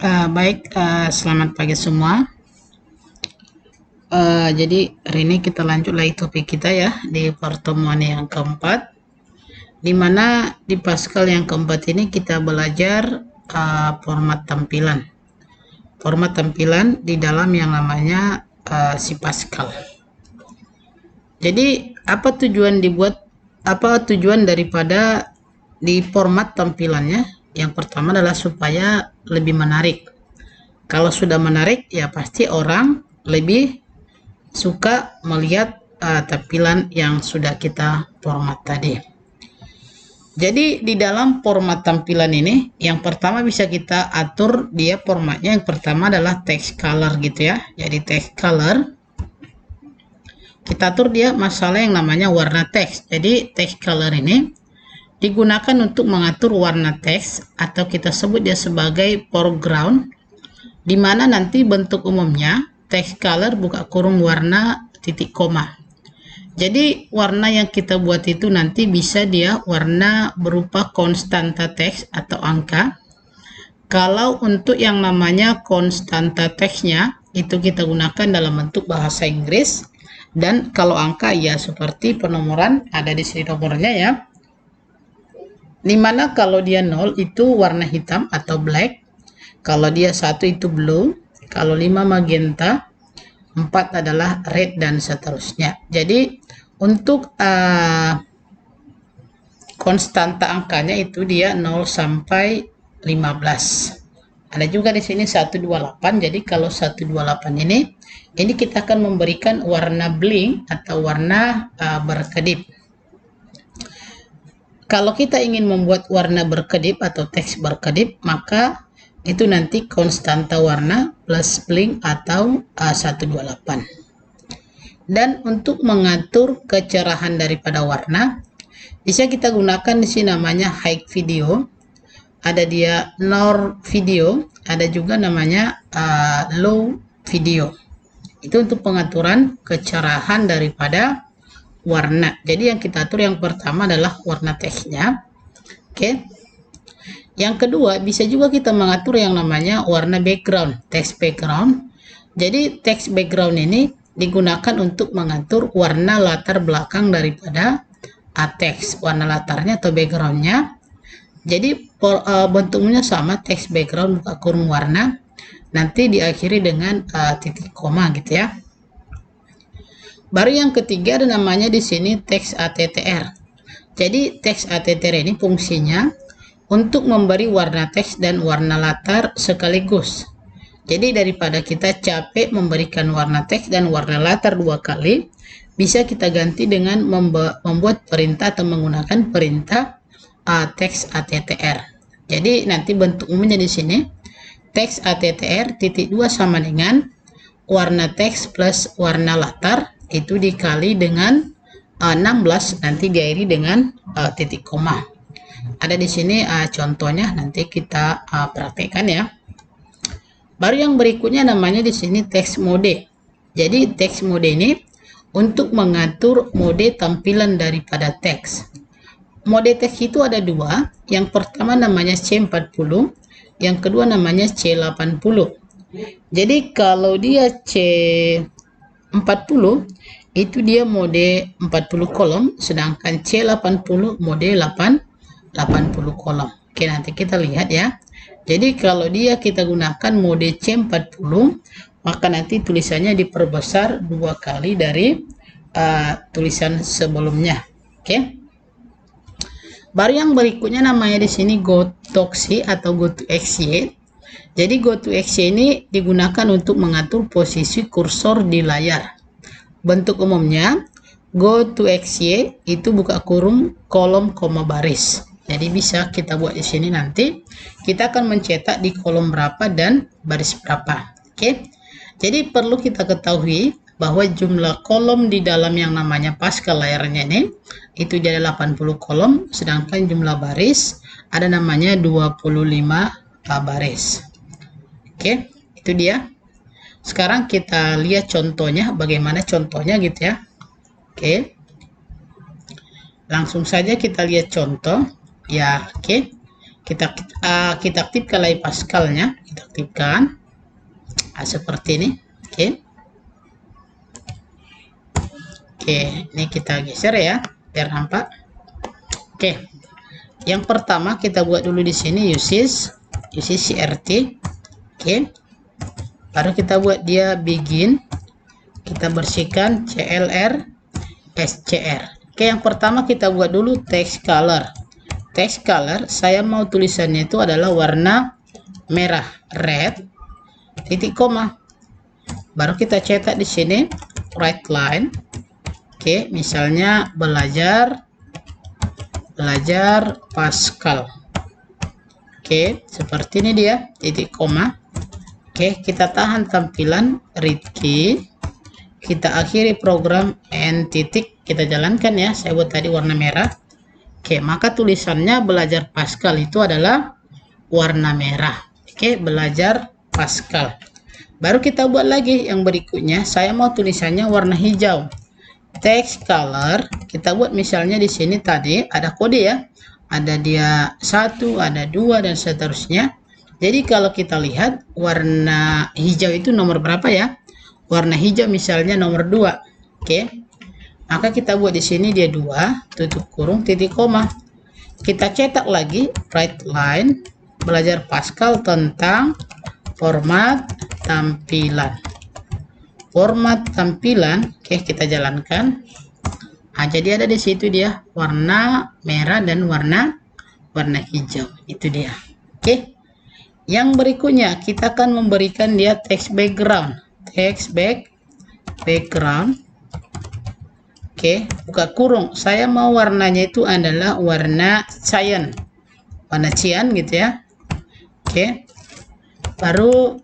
Selamat pagi semua. Jadi hari ini kita lanjut lagi topik kita ya di pertemuan yang keempat, di mana di Pascal yang keempat ini kita belajar format tampilan. Format tampilan di dalam yang namanya si Pascal. Jadi apa tujuan daripada di format tampilannya? Yang pertama adalah supaya lebih menarik. Kalau sudah menarik, ya pasti orang lebih suka melihat tampilan yang sudah kita format tadi. Jadi di dalam format tampilan ini, yang pertama bisa kita atur dia formatnya. Yang pertama adalah text color gitu ya. Jadi text color, kita atur dia masalah yang namanya warna teks. Jadi text color ini digunakan untuk mengatur warna teks, atau kita sebut dia sebagai foreground, di mana nanti bentuk umumnya text color buka kurung warna titik koma. Jadi warna yang kita buat itu nanti bisa dia warna berupa konstanta teks atau angka. Kalau untuk yang namanya konstanta teksnya itu kita gunakan dalam bentuk bahasa Inggris, dan kalau angka ya seperti penomoran, ada di sini nomornya ya. Dimana kalau dia 0 itu warna hitam atau black, kalau dia 1 itu blue, kalau 5 magenta, 4 adalah red, dan seterusnya. Jadi untuk konstanta angkanya itu dia 0 sampai 15. Ada juga di sini 128. Jadi kalau 128 ini kita akan memberikan warna bling atau warna berkedip. Kalau kita ingin membuat warna berkedip atau teks berkedip, maka itu nanti konstanta warna plus bling atau 128. Dan untuk mengatur kecerahan daripada warna, bisa kita gunakan di sini namanya high video, ada dia nor video, ada juga namanya low video. Itu untuk pengaturan kecerahan daripada warna. Jadi yang kita atur yang pertama adalah warna teksnya. Oke. Yang kedua, bisa juga kita mengatur yang namanya warna background, text background. Jadi text background ini digunakan untuk mengatur warna latar belakang daripada teks, warna latarnya atau backgroundnya. Jadi bentuknya sama, text background buka kurung warna, nanti diakhiri dengan titik koma gitu ya. Baru yang ketiga ada namanya di sini text ATTR. Jadi text ATTR ini fungsinya untuk memberi warna teks dan warna latar sekaligus. Jadi daripada kita capek memberikan warna teks dan warna latar 2 kali, bisa kita ganti dengan membuat perintah atau menggunakan perintah text ATTR. Jadi nanti bentuk umumnya di sini text ATTR titik 2 sama dengan warna teks plus warna latar itu dikali dengan 16, nanti diakhiri dengan titik koma. Ada di sini contohnya, nanti kita praktekkan ya. Baru yang berikutnya namanya di sini text mode. Jadi text mode ini untuk mengatur mode tampilan daripada teks. Mode teks itu ada 2. Yang pertama namanya C40, yang kedua namanya C80. Jadi kalau dia C40 itu dia mode 40 kolom, sedangkan C80 mode 80 kolom. Oke, nanti kita lihat ya. Jadi kalau dia kita gunakan mode C40, maka nanti tulisannya diperbesar 2 kali dari tulisan sebelumnya. Oke. Baru yang berikutnya namanya di sini goToXy atau goToXY. Jadi goToXY ini digunakan untuk mengatur posisi kursor di layar. Bentuk umumnya goToXY itu buka kurung kolom koma baris. Jadi bisa kita buat di sini, nanti kita akan mencetak di kolom berapa dan baris berapa. Oke. Jadi perlu kita ketahui bahwa jumlah kolom di dalam yang namanya Pascal layarnya ini itu jadi 80 kolom, sedangkan jumlah baris ada namanya 25 baris. Oke, itu dia. Sekarang kita lihat contohnya, bagaimana contohnya gitu ya. Oke. Langsung saja kita lihat contoh. Ya, oke. Kita aktifkan lagi Pascalnya. kita aktifkan. Nah, seperti ini. Oke, ini kita geser ya biar nampak. Oke, yang pertama kita buat dulu di sini uses CRT. Oke, baru kita buat dia begin. Kita bersihkan CLR SCR. Oke, yang pertama kita buat dulu text color. Text color saya mau tulisannya itu adalah warna merah, red, titik koma. Baru kita cetak di sini right line. Oke, misalnya belajar Pascal. Oke, seperti ini dia, titik koma. Oke, kita tahan tampilan read key. Kita akhiri program and titik. Kita jalankan ya. Saya buat tadi warna merah. Oke, maka tulisannya belajar Pascal itu adalah warna merah. Oke, belajar Pascal. Baru kita buat lagi yang berikutnya. Saya mau tulisannya warna hijau. Text color kita buat misalnya di sini tadi ada kode ya. Ada dia 1, ada 2 dan seterusnya. Jadi kalau kita lihat warna hijau itu nomor berapa ya? Warna hijau misalnya nomor 2. Oke. Maka kita buat di sini dia 2, tutup kurung, titik koma. Kita cetak lagi right line, belajar Pascal tentang format tampilan. Format tampilan, oke kita jalankan. Nah, jadi ada di situ dia warna merah dan warna hijau. Itu dia. Oke. Yang berikutnya kita akan memberikan dia text background. Text background. Oke, buka kurung. Saya mau warnanya itu adalah warna cyan. Warna cyan gitu ya. Oke. Baru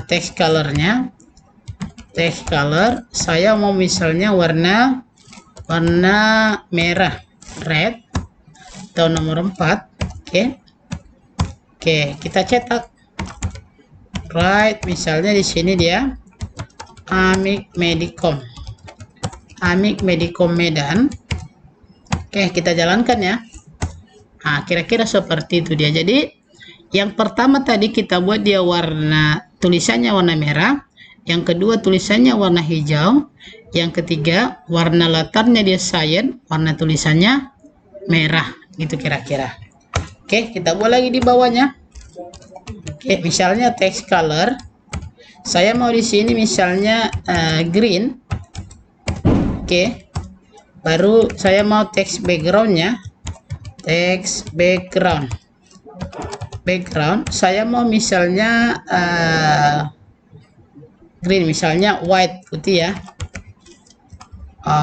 text colornya. Text color saya mau misalnya warna merah, red atau nomor 4. Oke, kita cetak. Right, misalnya di sini dia Amik Medicom Medan. Oke, kita jalankan ya. Nah, kira-kira seperti itu dia. Jadi yang pertama tadi kita buat dia warna tulisannya warna merah, yang kedua tulisannya warna hijau, yang ketiga warna latarnya dia cyan, warna tulisannya merah, gitu kira-kira. Oke, kita buat lagi di bawahnya. Oke, misalnya text color saya mau di sini misalnya green. Oke, baru saya mau text backgroundnya, text background saya mau misalnya green, misalnya white, putih ya.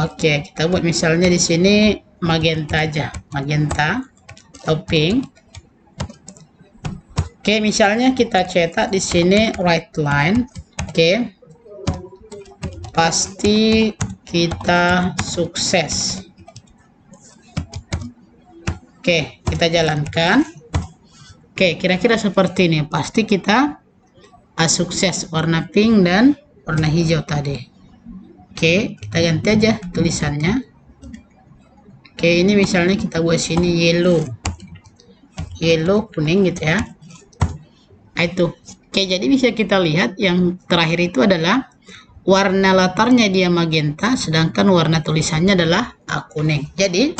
Oke, kita buat misalnya di sini magenta aja, magenta atau pink. Oke, misalnya kita cetak di sini right line. Oke, pasti kita sukses. Oke, kita jalankan. Oke, kira-kira seperti ini. Pasti kita sukses, warna pink dan warna hijau tadi. Oke, kita ganti aja tulisannya. Oke, ini misalnya kita buat sini yellow kuning gitu ya. Nah, itu. Oke, jadi bisa kita lihat yang terakhir itu adalah warna latarnya dia magenta, sedangkan warna tulisannya adalah kuning. Jadi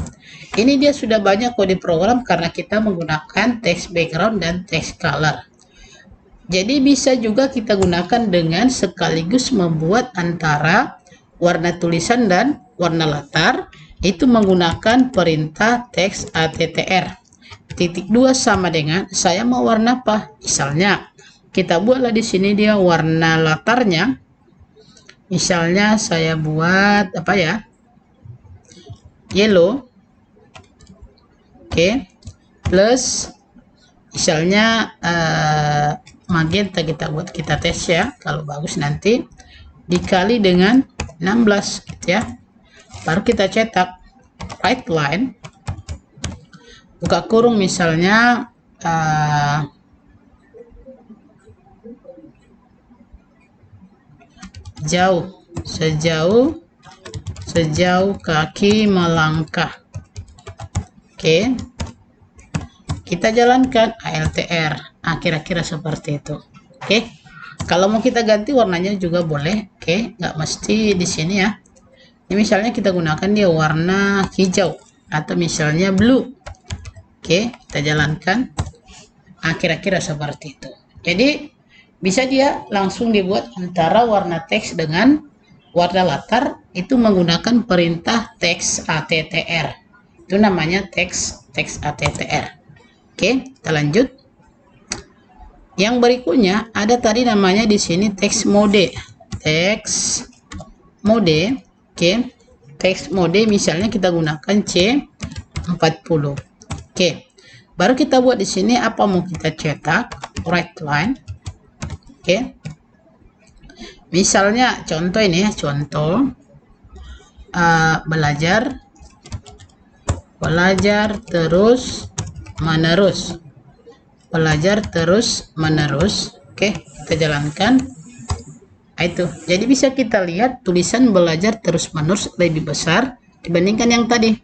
ini dia sudah banyak kode program karena kita menggunakan text background dan text color. Jadi bisa juga kita gunakan dengan sekaligus membuat antara warna tulisan dan warna latar, itu menggunakan perintah text attr. Titik 2 sama dengan saya mau warna apa? Misalnya kita buatlah di sini dia warna latarnya. Misalnya saya buat apa ya? Yellow. Oke. Plus misalnya magenta kita buat, kita tes ya. Kalau bagus nanti dikali dengan 16 gitu ya. Baru kita cetak right line. Buka kurung misalnya sejauh kaki melangkah. Oke, kita jalankan ALTR. Kira-kira seperti itu. Oke. Kalau mau kita ganti warnanya juga boleh. Oke, nggak mesti di sini ya. Ini misalnya kita gunakan dia warna hijau atau misalnya blue. Oke, kita jalankan. Kira-kira seperti itu. Jadi bisa dia langsung dibuat antara warna teks dengan warna latar itu menggunakan perintah teks attr. Itu namanya teks attr. Oke, kita lanjut. Yang berikutnya ada tadi namanya di sini teks mode. Teks mode. Oke. Teks mode misalnya kita gunakan C40. Oke. Baru kita buat di sini apa mau kita cetak, right line. Oke. Misalnya contoh ini ya, contoh belajar terus menerus. Belajar terus menerus. Oke, kita jalankan. Itu. Jadi bisa kita lihat tulisan belajar terus menerus lebih besar dibandingkan yang tadi.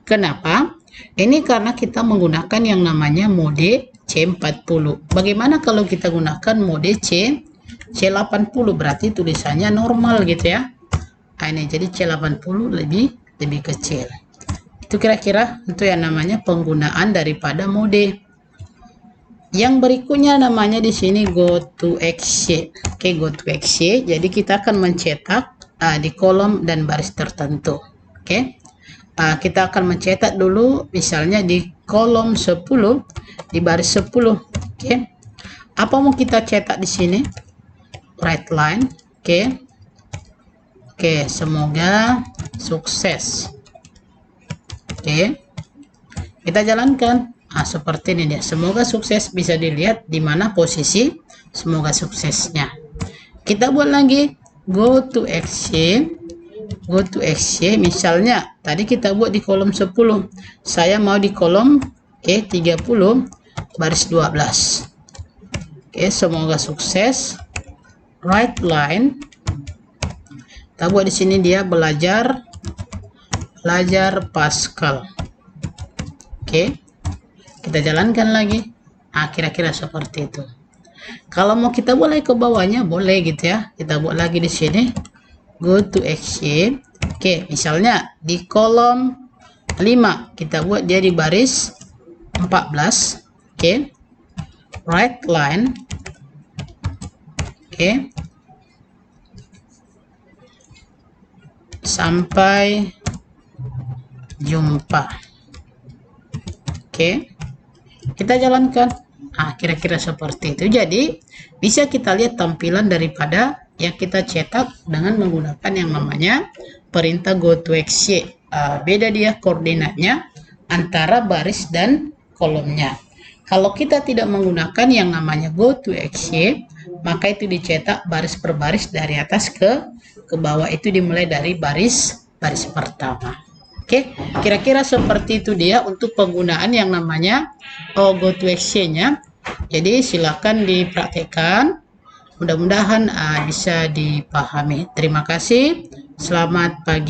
Kenapa? Ini karena kita menggunakan yang namanya mode C40. Bagaimana kalau kita gunakan mode C80? Berarti tulisannya normal gitu ya. Ini jadi C80 lebih kecil. Itu kira-kira untuk yang namanya penggunaan daripada mode. Yang berikutnya namanya di sini go to XY. Oke, go to XY. Jadi kita akan mencetak di kolom dan baris tertentu. Oke. Kita akan mencetak dulu misalnya di kolom 10 di baris 10. Oke. Apa mau kita cetak di sini? Right line. Oke. Oke, semoga sukses. Oke. Kita jalankan. Seperti ini dia. Semoga sukses, bisa dilihat di mana posisi semoga suksesnya. Kita buat lagi go to XY. Go to XY misalnya tadi kita buat di kolom 10. Saya mau di kolom 30 baris 12. Oke, semoga sukses. Right line. Kita buat di sini dia belajar Pascal. Oke. Kita jalankan lagi. Kira-kira seperti itu. Kalau mau kita boleh ke bawahnya boleh gitu ya. Kita buat lagi di sini go to XY. Oke, misalnya di kolom 5 kita buat dia di baris 14. Oke. Right line. Oke. Sampai jumpa. Oke. Kita jalankan. Kira-kira seperti itu. Jadi bisa kita lihat tampilan daripada yang kita cetak dengan menggunakan yang namanya perintah go to XY. Beda dia koordinatnya antara baris dan kolomnya. Kalau kita tidak menggunakan yang namanya go to XY, maka itu dicetak baris per baris dari atas ke bawah. Itu dimulai dari baris pertama. Oke, kira-kira seperti itu dia untuk penggunaan yang namanya go to XY-nya. Jadi silakan dipraktekkan. Mudah-mudahan bisa dipahami. Terima kasih. Selamat pagi.